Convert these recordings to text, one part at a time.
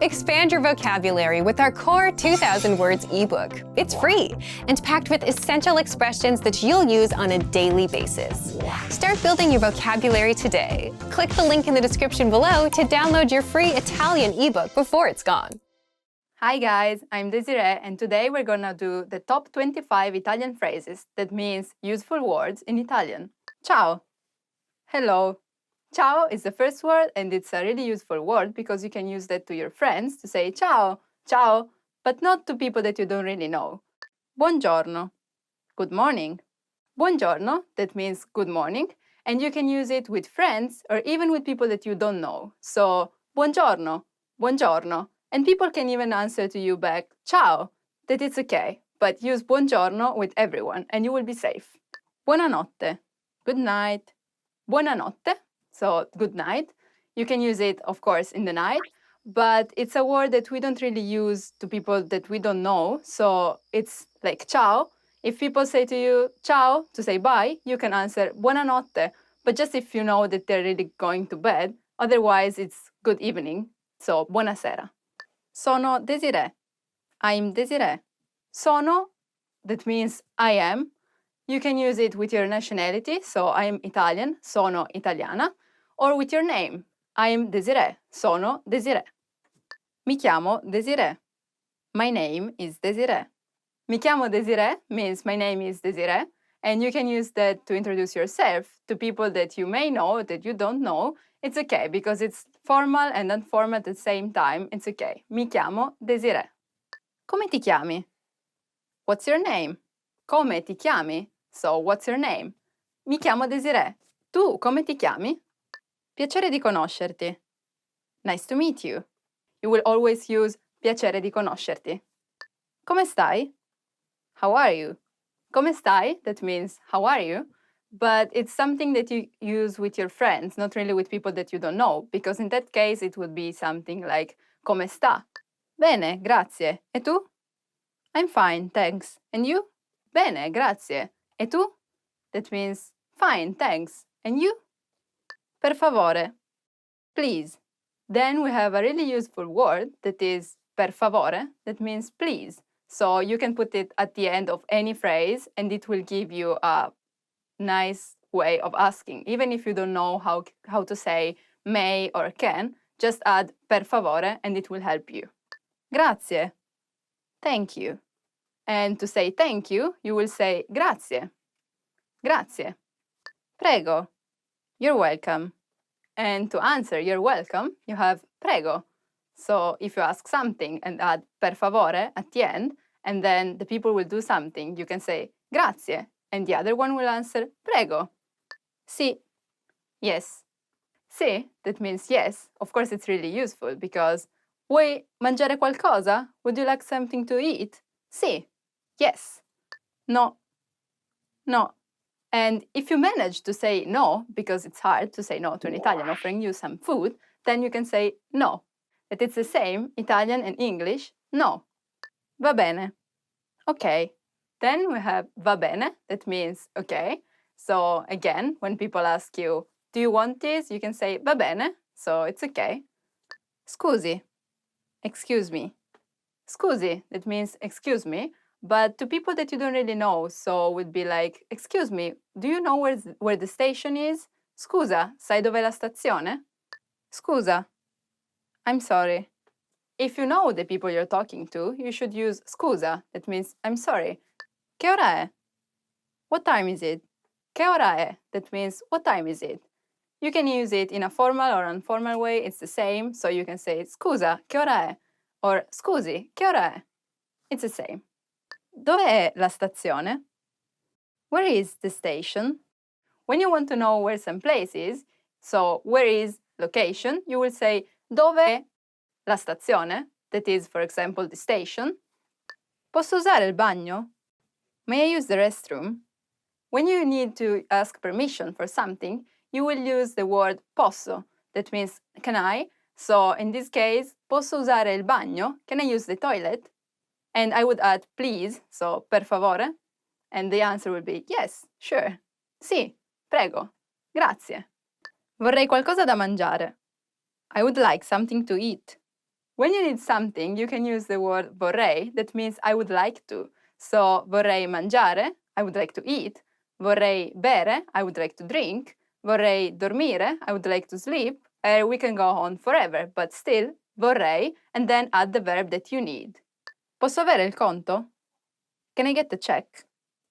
Expand your vocabulary with our core 2,000 words ebook. It's free and packed with essential expressions that you'll use on a daily basis. Start building your vocabulary today. Click the link in the description below to download your free Italian ebook before it's gone. Hi guys, I'm Desiree and today we're gonna do the top 25 Italian phrases that means useful words in Italian. Ciao! Hello! Ciao is the first word and it's a really useful word because you can use that to your friends to say ciao, ciao, but not to people that you don't really know. Buongiorno, good morning. Buongiorno, that means good morning, and you can use it with friends or even with people that you don't know. So, buongiorno, buongiorno, and people can even answer to you back, ciao, that it's okay, but use buongiorno with everyone and you will be safe. Buonanotte, good night. Buonanotte, so good night. You can use it, of course, in the night, but it's a word that we don't really use to people that we don't know, so it's like ciao. If people say to you ciao to say bye, you can answer buonanotte, but just if you know that they're really going to bed, otherwise it's good evening, so buonasera. Sono Desiree. I'm Desiree. Sono, that means I am. You can use it with your nationality, so I am Italian, sono italiana, or with your name. I am Desiree, sono Desiree. Mi chiamo Desiree. My name is Desiree. Mi chiamo Desiree means my name is Desiree, and you can use that to introduce yourself to people that you may know, that you don't know. It's okay, because it's formal and informal at the same time. It's okay. Mi chiamo Desiree. Come ti chiami? What's your name? Come ti chiami? So, what's your name? Mi chiamo Desiree. Tu come ti chiami? Piacere di conoscerti. Nice to meet you. You will always use piacere di conoscerti. Come stai? How are you? Come stai? That means how are you? But it's something that you use with your friends, not really with people that you don't know, because in that case it would be something like come sta? Bene, grazie. E tu? I'm fine, thanks. And you? Bene, grazie. E tu? That means fine, thanks. And you? Per favore. Please. Then we have a really useful word that is per favore, that means please. So you can put it at the end of any phrase and it will give you a nice way of asking. Even if you don't know how to say may or can, just add per favore and it will help you. Grazie. Thank you. And to say thank you, you will say grazie. Grazie. Prego. You're welcome. And to answer you're welcome, you have prego. So if you ask something and add per favore at the end, and then the people will do something, you can say grazie, and the other one will answer prego. Sì. Yes. Sì, that means yes. Of course, it's really useful because vuoi mangiare qualcosa? Would you like something to eat? Sì. Yes. No. No. And if you manage to say no, because it's hard to say no to an Italian offering you some food, then you can say no. That it's the same, Italian and English, no. Va bene. Okay. Then we have va bene, that means okay. So again, when people ask you, do you want this? You can say va bene, so it's okay. Scusi. Excuse me. Scusi, that means excuse me. But to people that you don't really know, so would be like, excuse me, do you know where the station is? Scusa, sai dov'è la stazione? Scusa. I'm sorry. If you know the people you're talking to, you should use scusa, that means I'm sorry. Che ora è? What time is it? Che ora è? That means what time is it? You can use it in a formal or informal way, it's the same, so you can say scusa, che ora è? Or scusi, che ora è? It's the same. Dove è la stazione? Where is the station? When you want to know where some place is, so where is location, you will say dove è la stazione, that is, for example, the station. Posso usare il bagno? May I use the restroom? When you need to ask permission for something, you will use the word posso, that means can I? So in this case, posso usare il bagno? Can I use the toilet? And I would add please, so per favore, and the answer would be yes, sure, sì, prego, grazie. Vorrei qualcosa da mangiare. I would like something to eat. When you need something, you can use the word vorrei, that means I would like to. So vorrei mangiare, I would like to eat. Vorrei bere, I would like to drink. Vorrei dormire, I would like to sleep. We can go on forever, but still, vorrei, and then add the verb that you need. Posso avere il conto? Can I get the check?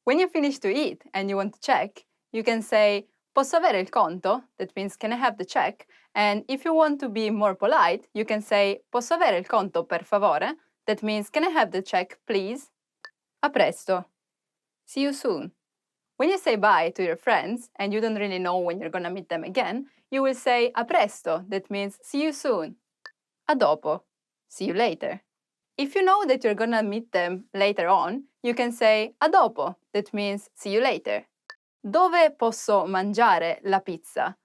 When you finish to eat and you want to check, you can say posso avere il conto? That means can I have the check? And if you want to be more polite, you can say posso avere il conto per favore? That means can I have the check, please? A presto. See you soon. When you say bye to your friends and you don't really know when you're gonna meet them again, you will say a presto. That means see you soon. A dopo. See you later. If you know that you're gonna meet them later on, you can say a dopo. That means see you later. Dove posso mangiare la pizza?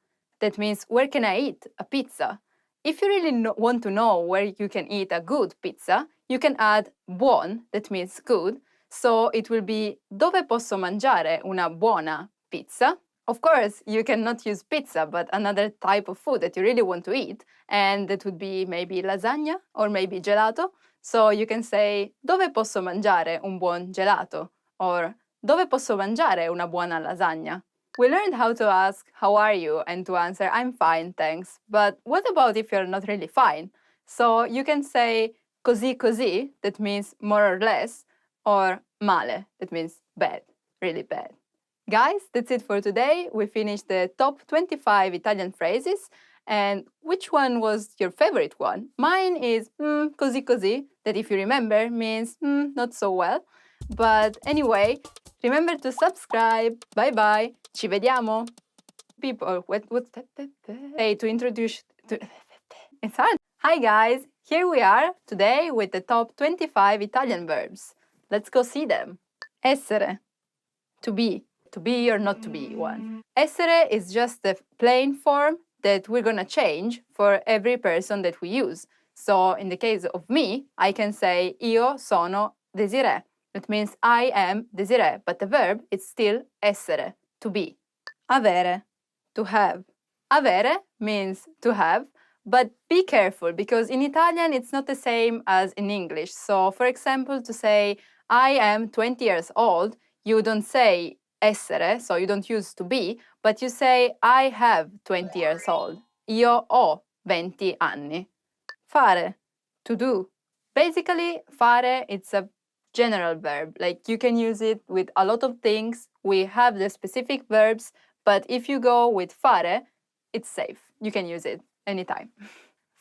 That means where can I eat a pizza? If you really want to know where you can eat a good pizza, you can add buon, that means good. So it will be dove posso mangiare una buona pizza? Of course, you cannot use pizza, but another type of food that you really want to eat, and that would be maybe lasagna or maybe gelato. So you can say dove posso mangiare un buon gelato? Or dove posso mangiare una buona lasagna? We learned how to ask, how are you? And to answer, I'm fine, thanks. But what about if you're not really fine? So you can say così così, that means more or less, or male, that means bad, really bad. Guys, that's it for today. We finished the top 25 Italian phrases. And which one was your favorite one? Mine is così così, that if you remember means not so well. But anyway, remember to subscribe. Bye bye. Ci vediamo. People, what's that? Hey, to introduce. It's hard. Hi guys, here we are today with the top 25 Italian verbs. Let's go see them. Essere, to be or not to be one. Essere is just the plain form that we're gonna change for every person that we use. So in the case of me, I can say io sono Desiree. That means I am Desiree, but the verb is still essere, to be. Avere, to have. Avere means to have, but be careful because in Italian it's not the same as in English. So for example, to say I am 20 years old, you don't say essere, so you don't use to be, but you say I have 20 years old. Io ho 20 anni. Fare, to do. Basically, fare, it's a general verb. Like you can use it with a lot of things. We have the specific verbs, but if you go with fare, it's safe. You can use it anytime.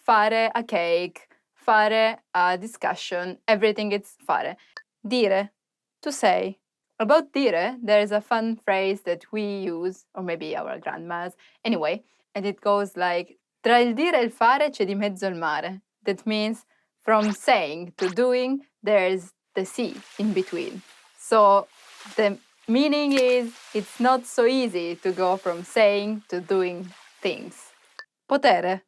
Fare a cake, fare a discussion, everything it's fare. Dire, to say. About dire, there's a fun phrase that we use, or maybe our grandmas, anyway, and it goes like, tra il dire e il fare c'è di mezzo il mare. That means from saying to doing, there's the sea in between. So the meaning is, it's not so easy to go from saying to doing things. Potere,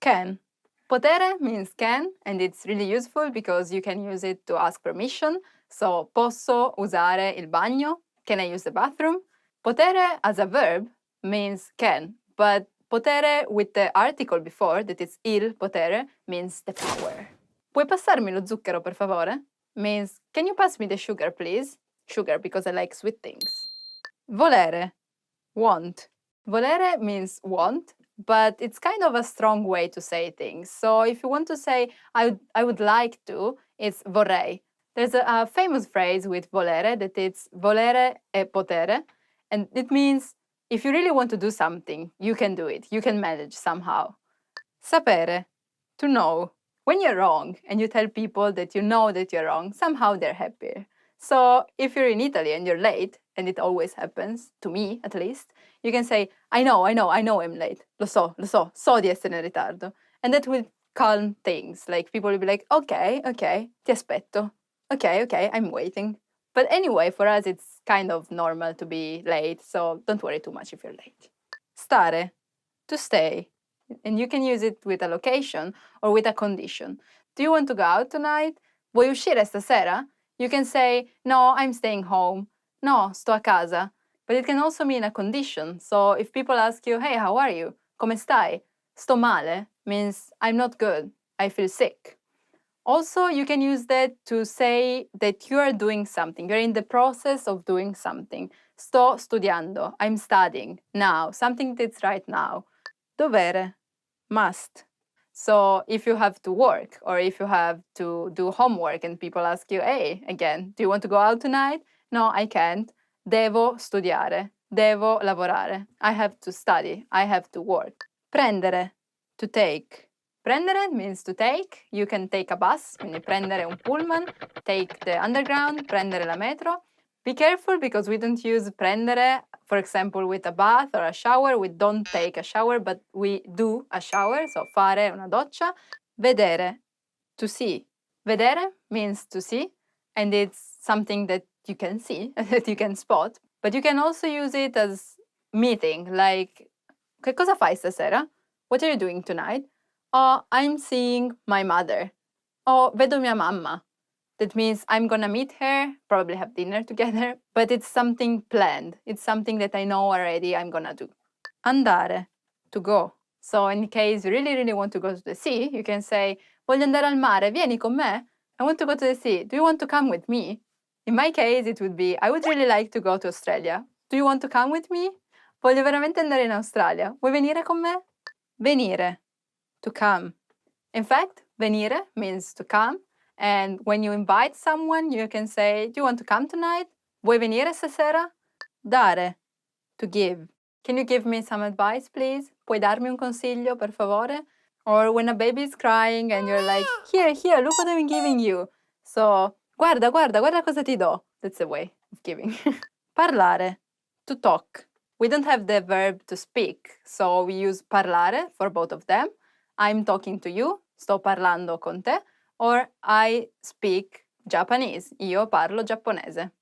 can. Potere means can, and it's really useful because you can use it to ask permission. So, posso usare il bagno? Can I use the bathroom? Potere as a verb means can, but potere with the article before, that is il potere, means the power. Puoi passarmi lo zucchero, per favore? Means, can you pass me the sugar, please? Sugar, because I like sweet things. Volere, want. Volere means want, but it's kind of a strong way to say things. So if you want to say, I would like to, it's vorrei. There's a famous phrase with volere that it's volere e potere, and it means if you really want to do something, you can do it. You can manage somehow. Sapere, to know. When you're wrong and you tell people that you know that you're wrong, somehow they're happier. So if you're in Italy and you're late, and it always happens, to me at least, you can say, I know I'm late. Lo so di essere in ritardo. And that will calm things. Like people will be like, okay, ti aspetto. Okay, I'm waiting. But anyway, for us, it's kind of normal to be late, so don't worry too much if you're late. Stare, to stay. And you can use it with a location or with a condition. Do you want to go out tonight? Vuoi uscire stasera? You can say, no, I'm staying home. No, sto a casa. But it can also mean a condition. So if people ask you, hey, how are you? Come stai? Sto male means I'm not good. I feel sick. Also, you can use that to say that you are doing something. You're in the process of doing something. Sto studiando. I'm studying now. Something that's right now. Dovere. Must. So if you have to work or if you have to do homework and people ask you, hey, again, do you want to go out tonight? No, I can't. Devo studiare. Devo lavorare. I have to study. I have to work. Prendere. To take. Prendere means to take. You can take a bus, quindi prendere un pullman, take the underground, prendere la metro. Be careful because we don't use prendere, for example, with a bath or a shower. We don't take a shower, but we do a shower, so fare una doccia. Vedere, to see. Vedere means to see, and it's something that you can see, that you can spot. But you can also use it as meeting, like, che cosa fai stasera? What are you doing tonight? Oh, I'm seeing my mother. Oh, vedo mia mamma. That means I'm gonna meet her, probably have dinner together, but it's something planned. It's something that I know already I'm gonna do. Andare, to go. So in case you really, really want to go to the sea, you can say, voglio andare al mare, vieni con me. I want to go to the sea. Do you want to come with me? In my case, it would be, I would really like to go to Australia. Do you want to come with me? Voglio veramente andare in Australia. Vuoi venire con me? Venire, to come. In fact, venire means to come. And when you invite someone, you can say, do you want to come tonight? Vuoi venire stasera? Dare, to give. Can you give me some advice, please? Puoi darmi un consiglio, per favore? Or when a baby is crying and you're like, here, look what I'm giving you. So, guarda cosa ti do. That's a way of giving. Parlare, to talk. We don't have the verb to speak, so we use parlare for both of them. I'm talking to you, sto parlando con te, or I speak Japanese, io parlo giapponese.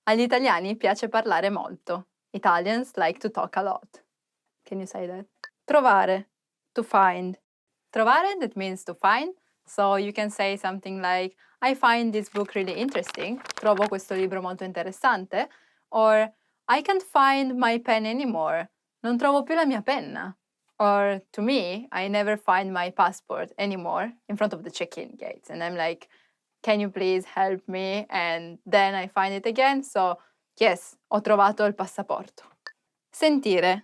Agli italiani piace parlare molto. Italians like to talk a lot. Can you say that? Trovare, to find. Trovare, that means to find. So you can say something like, I find this book really interesting. Trovo questo libro molto interessante. Or, I can't find my pen anymore. Non trovo più la mia penna. Or, to me, I never find my passport anymore in front of the check-in gates. And I'm like, can you please help me? And then I find it again. So, yes, ho trovato il passaporto. Sentire,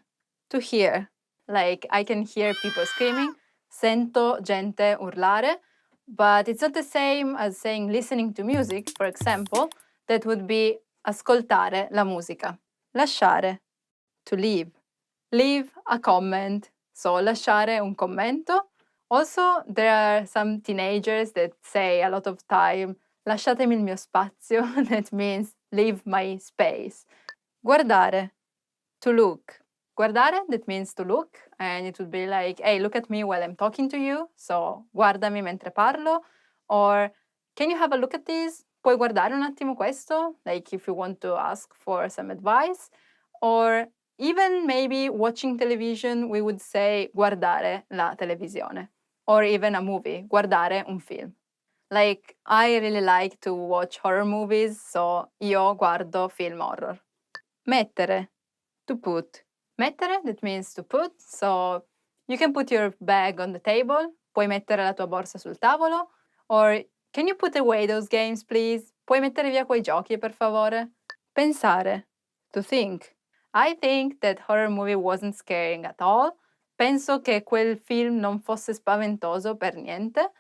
to hear. Like, I can hear people screaming. Sento gente urlare. But it's not the same as saying listening to music, for example. That would be ascoltare la musica. Lasciare, to leave. Leave a comment. So, lasciare un commento. Also, there are some teenagers that say a lot of time, lasciatemi il mio spazio. That means leave my space. Guardare, to look. Guardare, that means to look. And it would be like, hey, look at me while I'm talking to you. So, guardami mentre parlo. Or, can you have a look at this? Puoi guardare un attimo questo? Like if you want to ask for some advice. Or even maybe watching television, we would say guardare la televisione. Or even a movie, guardare un film. Like, I really like to watch horror movies, so io guardo film horror. Mettere, to put. Mettere, that means to put, so you can put your bag on the table, puoi mettere la tua borsa sul tavolo, or can you put away those games, please? Puoi mettere via quei giochi, per favore? Pensare, to think. I think that horror movie wasn't scaring at all. Penso che quel film non fosse spaventoso per niente.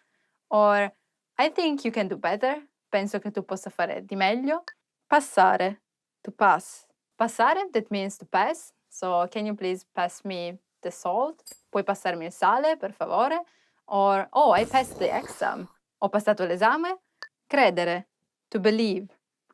Or, I think you can do better. Penso che tu possa fare di meglio. Passare, to pass. Passare, that means to pass. So, can you please pass me the salt? Puoi passarmi il sale, per favore? Or, oh, I passed the exam. Ho passato l'esame. Credere, to believe.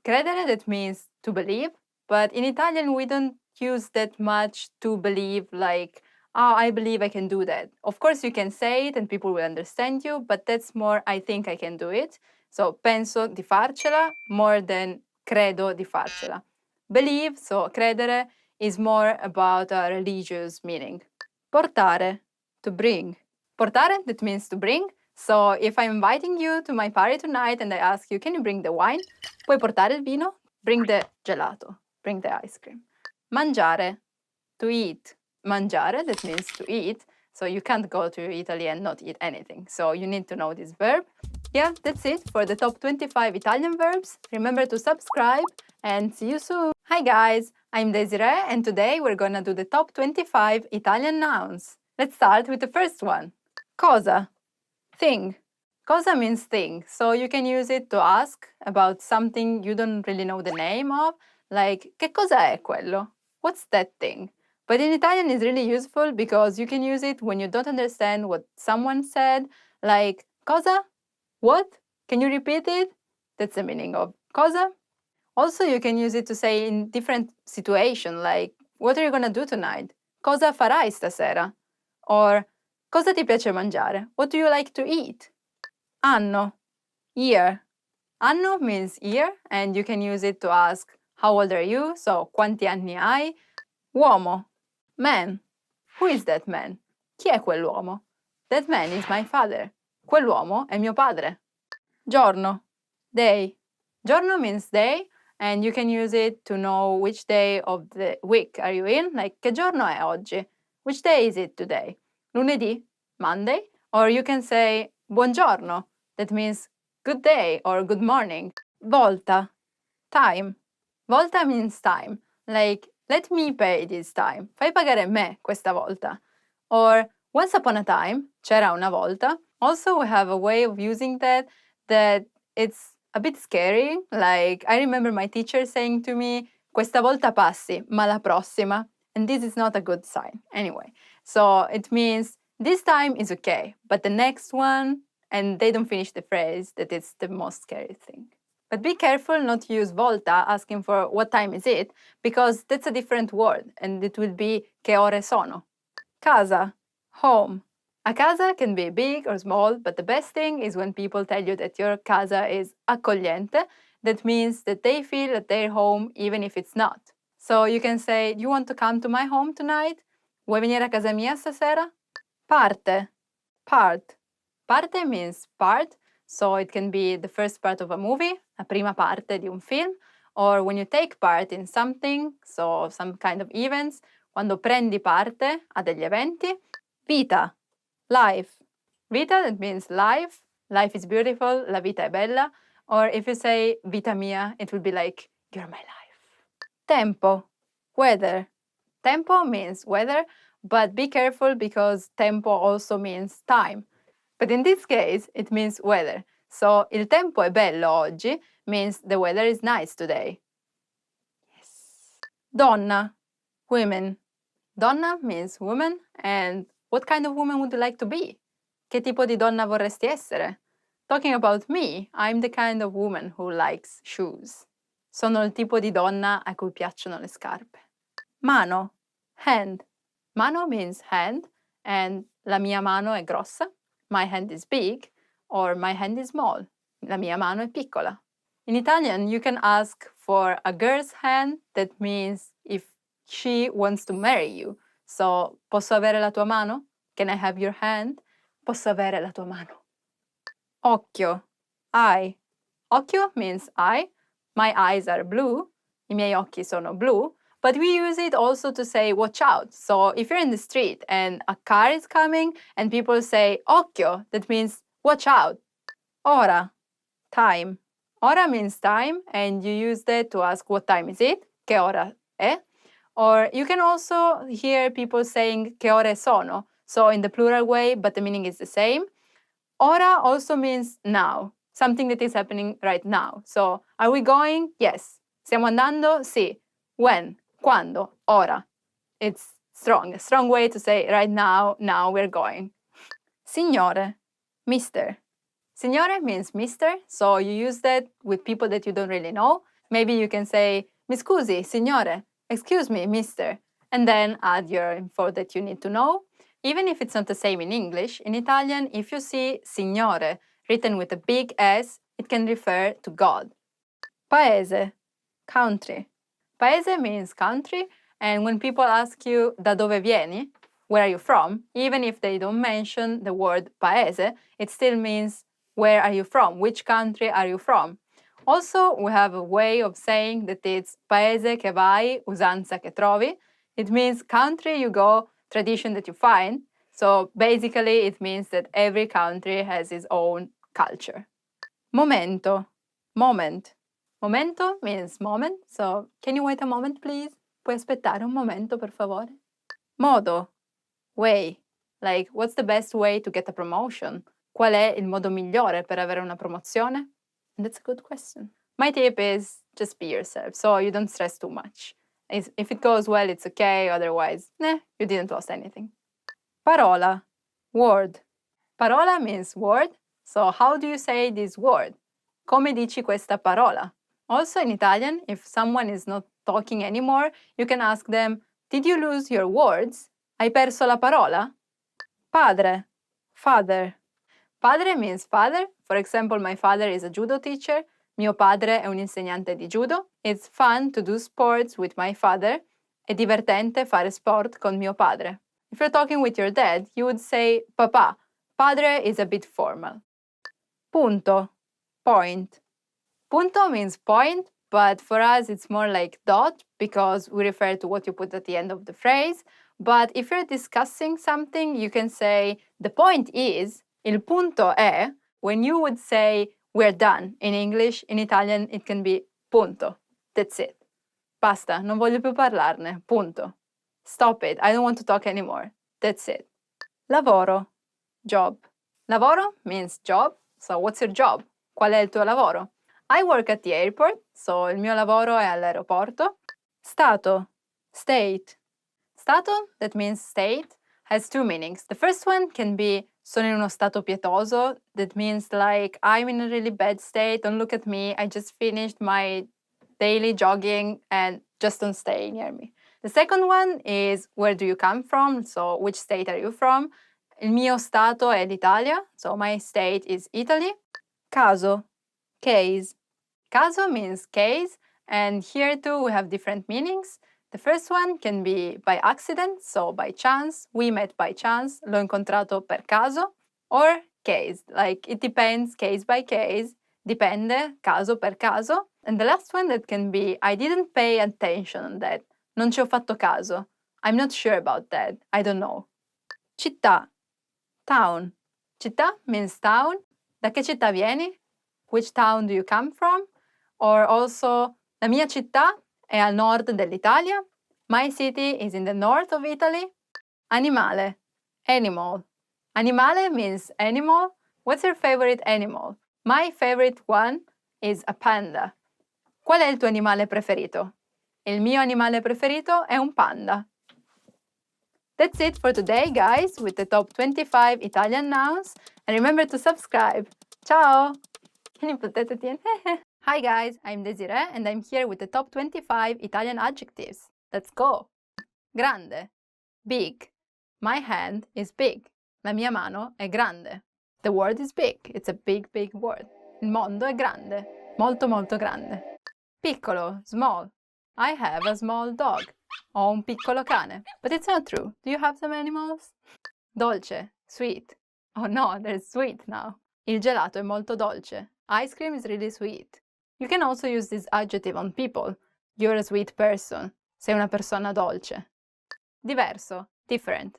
Credere, that means to believe. But in Italian, we don't use that much to believe, like, oh, I believe I can do that. Of course, you can say it and people will understand you, but that's more, I think I can do it. So, penso di farcela more than credo di farcela. Believe, so credere, is more about a religious meaning. Portare, to bring. Portare, that means to bring. So if I'm inviting you to my party tonight and I ask you, can you bring the wine? Puoi portare il vino? Bring the gelato. Bring the ice cream. Mangiare, to eat. Mangiare, that means to eat. So you can't go to Italy and not eat anything. So you need to know this verb. Yeah, that's it for the top 25 Italian verbs. Remember to subscribe and see you soon. Hi guys, I'm Desiree and today we're gonna do the top 25 Italian nouns. Let's start with the first one. Cosa, thing. Cosa means thing, so you can use it to ask about something you don't really know the name of, like che cosa è quello? What's that thing? But in Italian it's really useful because you can use it when you don't understand what someone said, like cosa? What? Can you repeat it? That's the meaning of cosa. Also, you can use it to say in different situations, like what are you gonna do tonight? Cosa farai stasera? Or cosa ti piace mangiare? What do you like to eat? Anno, year. Anno means year, and you can use it to ask how old are you? So quanti anni hai? Uomo, man. Who is that man? Chi è quell'uomo? That man is my father. Quell'uomo è mio padre. Giorno, day. Giorno means day, and you can use it to know which day of the week are you in. Like, che giorno è oggi? Which day is it today? Lunedì, Monday. Or you can say buongiorno. That means good day or good morning. Volta, time. Volta means time. Like, let me pay this time. Fai pagare me questa volta. Or once upon a time, c'era una volta. Also, we have a way of using that it's a bit scary. Like, I remember my teacher saying to me, questa volta passi, ma la prossima. And this is not a good sign. Anyway, so it means this time is okay, but the next one, and they don't finish the phrase, that it's the most scary thing. But be careful not to use volta asking for what time is it, because that's a different word, and it will be che ore sono. Casa, home. A casa can be big or small, but the best thing is when people tell you that your casa is accogliente. That means that they feel at their home even if it's not. So you can say, do you want to come to my home tonight? Vuoi venire a casa mia stasera? Parte, part. Parte means part, so it can be the first part of a movie, la prima parte di un film, or when you take part in something, so some kind of events, quando prendi parte a degli eventi. Vita, life. Vita, that means life. Life is beautiful, la vita è bella. Or if you say vita mia, it will be like, you're my life. Tempo, weather. Tempo means weather, but be careful because tempo also means time. But in this case, it means weather. So il tempo è bello oggi means the weather is nice today. Yes. Donna, women. Donna means woman, and what kind of woman would you like to be? Che tipo di donna vorresti essere? Talking about me, I'm the kind of woman who likes shoes. Sono il tipo di donna a cui piacciono le scarpe. Mano, hand. Mano means hand, and la mia mano è grossa. My hand is big, or my hand is small. La mia mano è piccola. In Italian, you can ask for a girl's hand. That means if she wants to marry you. So, posso avere la tua mano? Can I have your hand? Posso avere la tua mano? Occhio, eye. Occhio means eye. My eyes are blue. I miei occhi sono blu. But we use it also to say watch out. So if you're in the street and a car is coming and people say occhio, that means watch out. Ora, time. Ora means time, and you use that to ask what time is it, che ora è. Or you can also hear people saying che ore sono, so in the plural way, but the meaning is the same. Ora also means now, something that is happening right now. So, are we going? Yes. Stiamo andando? Sì. When? Quando? Ora. It's strong, a strong way to say right now, now we're going. Signore, mister. Signore means mister, so you use that with people that you don't really know. Maybe you can say, mi scusi, signore, excuse me, mister, and then add your info that you need to know. Even if it's not the same in English, in Italian, if you see signore written with a big S, it can refer to God. Paese, country. Paese means country, and when people ask you da dove vieni, where are you from, even if they don't mention the word paese, it still means where are you from, which country are you from. Also, we have a way of saying that it's paese che vai, usanza che trovi. It means country you go, tradition that you find. So basically, it means that every country has its own culture. Momento, moment. Momento means moment, so can you wait a moment, please? Puoi aspettare un momento, per favore? Modo, way. Like, what's the best way to get a promotion? Qual è il modo migliore per avere una promozione? And that's a good question. My tip is just be yourself, so you don't stress too much. If it goes well, it's okay, otherwise, you didn't lose anything. Parola, word. Parola means word, so how do you say this word? Come dici questa parola? Also in Italian, if someone is not talking anymore, you can ask them, did you lose your words? Hai perso la parola? Padre, father. Padre means father. For example, my father is a judo teacher. Mio padre è un insegnante di judo. It's fun to do sports with my father. È divertente fare sport con mio padre. If you're talking with your dad, you would say papà. Padre is a bit formal. Punto, point. Punto means point, but for us it's more like dot because we refer to what you put at the end of the phrase. But if you're discussing something, you can say the point is, il punto è, when you would say we're done in English, in Italian it can be punto. That's it. Basta, non voglio più parlarne, punto. Stop it, I don't want to talk anymore. That's it. Lavoro, job. Lavoro means job, so what's your job? Qual è il tuo lavoro? I work at the airport, so il mio lavoro è all'aeroporto. Stato, state. Stato, that means state, has two meanings. The first one can be sono in uno stato pietoso, that means like I'm in a really bad state, don't look at me, I just finished my daily jogging and just don't stay near me. The second one is where do you come from, so which state are you from? Il mio stato è l'Italia, so my state is Italy. Caso, case. Caso means case, and here too we have different meanings. The first one can be by accident, so by chance, we met by chance, l'ho incontrato per caso, or case, like it depends, case by case, dipende, caso per caso. And the last one that can be, I didn't pay attention on that, non ci ho fatto caso, I'm not sure about that, I don't know. Città, town. Città means town. Da che città vieni? Which town do you come from? Or also, la mia città è al nord dell'Italia. My city is in the north of Italy. Animale, animal. Animale means animal. What's your favorite animal? My favorite one is a panda. Qual è il tuo animale preferito? Il mio animale preferito è un panda. That's it for today, guys, with the top 25 Italian nouns. And remember to subscribe. Ciao! Can you put that at the end? Hi guys, I'm Desiree and I'm here with the top 25 Italian adjectives. Let's go! Grande, big. My hand is big. La mia mano è grande. The word is big. It's a big, big word. Il mondo è grande. Molto, molto grande. Piccolo, small. I have a small dog. Ho un piccolo cane. But it's not true. Do you have some animals? Dolce, sweet. Oh no, there's sweet now. Il gelato è molto dolce. Ice cream is really sweet. You can also use this adjective on people. You're a sweet person. Sei una persona dolce. Diverso, different.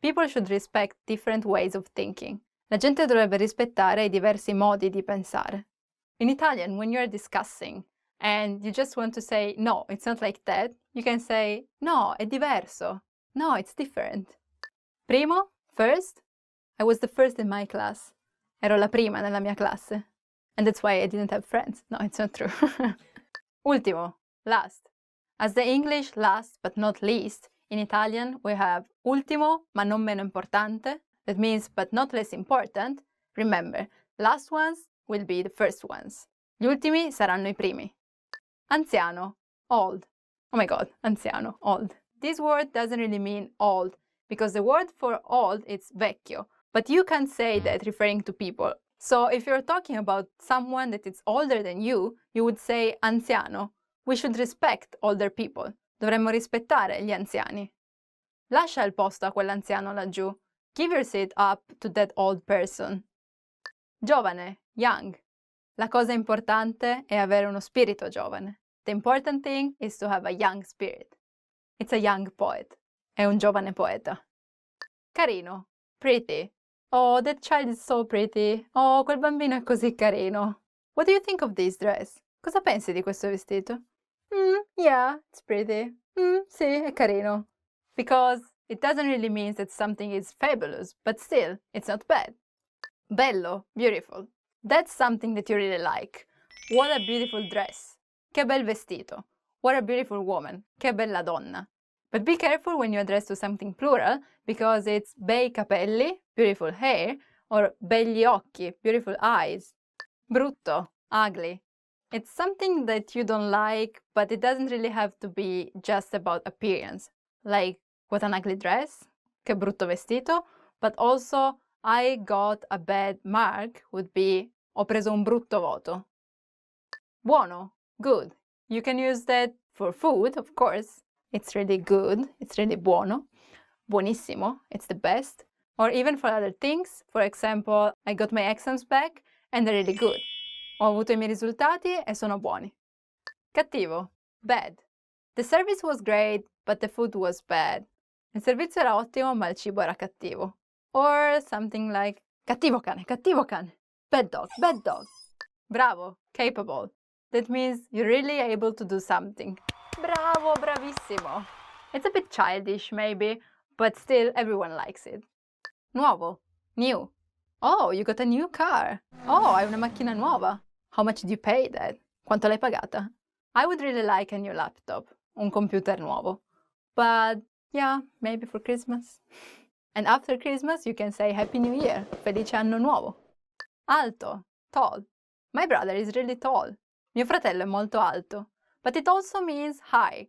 People should respect different ways of thinking. La gente dovrebbe rispettare i diversi modi di pensare. In Italian, when you're discussing and you just want to say, no, it's not like that, you can say, no, è diverso. No, it's different. Primo, first. I was the first in my class. Ero la prima nella mia classe. And that's why I didn't have friends. No, it's not true. Ultimo, last. As the English last but not least, in Italian we have ultimo ma non meno importante. That means but not less important. Remember, last ones will be the first ones. Gli ultimi saranno i primi. Anziano, old. Oh my god, anziano, old. This word doesn't really mean old because the word for old is vecchio. But you can't say that referring to people. So if you're talking about someone that is older than you would say anziano. We should respect older people. Dovremmo rispettare gli anziani. Lascia il posto a quell'anziano laggiù. Give your seat up to that old person. Giovane, young. La cosa importante è avere uno spirito giovane. The important thing is to have a young spirit. It's a young poet. È un giovane poeta. Carino, pretty. Oh, that child is so pretty. Oh, quel bambino è così carino. What do you think of this dress? Cosa pensi di questo vestito? Yeah, it's pretty. Sì, è carino. Because it doesn't really mean that something is fabulous, but still, it's not bad. Bello, beautiful. That's something that you really like. What a beautiful dress. Che bel vestito. What a beautiful woman. Che bella donna. But be careful when you address to something plural, because it's bei capelli, beautiful hair, or begli occhi, beautiful eyes. Brutto, ugly. It's something that you don't like, but it doesn't really have to be just about appearance. Like, what an ugly dress, che brutto vestito, but also, I got a bad mark would be, ho preso un brutto voto. Buono, good. You can use that for food, of course. It's really good, it's really buono. Buonissimo, it's the best. Or even for other things. For example, I got my exams back and they're really good. Ho avuto I miei risultati e sono buoni. Cattivo, bad. The service was great, but the food was bad. Il servizio era ottimo, ma il cibo era cattivo. Or something like, cattivo cane, cattivo cane. Bad dog, bad dog. Bravo, capable. That means you're really able to do something. Bravo, bravissimo. It's a bit childish, maybe, but still everyone likes it. Nuovo, new. Oh, you got a new car. Oh, hai una macchina nuova. How much did you pay that? Quanto l'hai pagata? I would really like a new laptop, un computer nuovo. But yeah, maybe for Christmas. And after Christmas, you can say Happy New Year, Felice Anno Nuovo. Alto, tall. My brother is really tall. Mio fratello è molto alto. But it also means high.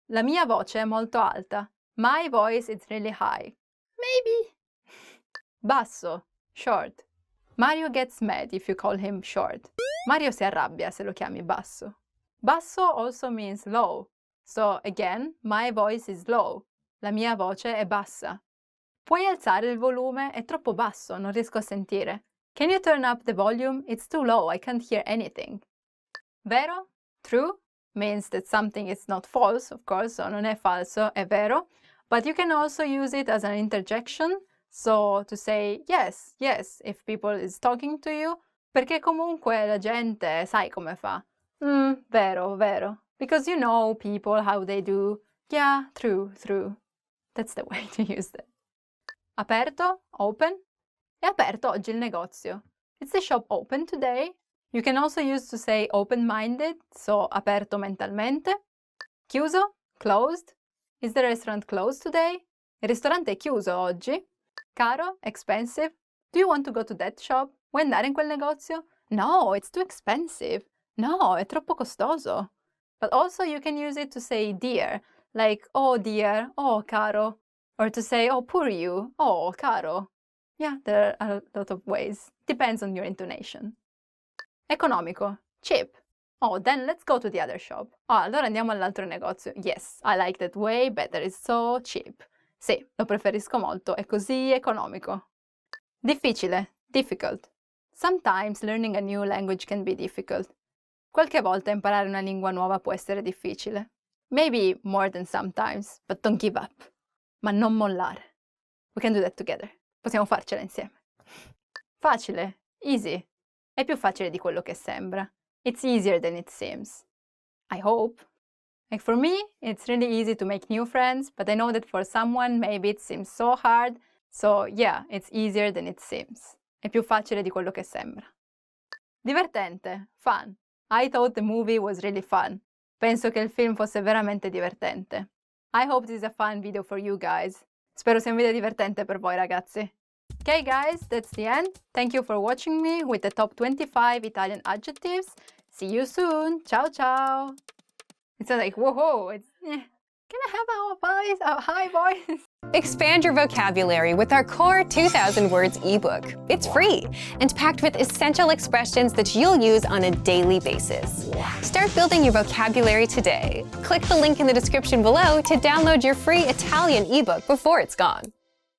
La mia voce è molto alta. My voice is really high. Maybe. Basso, short. Mario gets mad if you call him short. Mario si arrabbia se lo chiami basso. Basso also means low. So again, my voice is low. La mia voce è bassa. Puoi alzare il volume? È troppo basso, non riesco a sentire. Can you turn up the volume? It's too low, I can't hear anything. Vero? True? Means that something is not false, of course, so non è falso, è vero. But you can also use it as an interjection, so to say yes, yes, if people is talking to you, perché comunque la gente sai come fa. Vero, vero. Because you know people, how they do. Yeah, true, true. That's the way to use it. Aperto, open. È aperto oggi il negozio. Is the shop open today? You can also use to say open-minded, so aperto mentalmente. Chiuso, closed. Is the restaurant closed today? Il ristorante è chiuso oggi. Caro, expensive. Do you want to go to that shop? Vuoi andare in quel negozio? No, it's too expensive. No, è troppo costoso. But also you can use it to say dear, like oh dear, oh caro. Or to say oh poor you, oh caro. Yeah, there are a lot of ways. Depends on your intonation. Economico, cheap. Oh, then let's go to the other shop. Oh, allora andiamo all'altro negozio. Yes, I like that way better, it's so cheap. Sì, lo preferisco molto, è così economico. Difficile, difficult. Sometimes learning a new language can be difficult. Qualche volta imparare una lingua nuova può essere difficile. Maybe more than sometimes, but don't give up. Ma non mollare. We can do that together. Possiamo farcela insieme. Facile, easy. È più facile di quello che sembra. It's easier than it seems. I hope. Like for me, it's really easy to make new friends, but I know that for someone maybe it seems so hard. So yeah, it's easier than it seems. È più facile di quello che sembra. Divertente, fun. I thought the movie was really fun. Penso che il film fosse veramente divertente. I hope this is a fun video for you guys. Spero sia un video divertente per voi ragazzi. Okay guys, that's the end. Thank you for watching me with the top 25 Italian adjectives. See you soon. Ciao ciao. It's like, whoa, it's... Can I have a high voice? Expand your vocabulary with our core 2,000 words ebook. It's free and packed with essential expressions that you'll use on a daily basis. Start building your vocabulary today. Click the link in the description below to download your free Italian ebook before it's gone.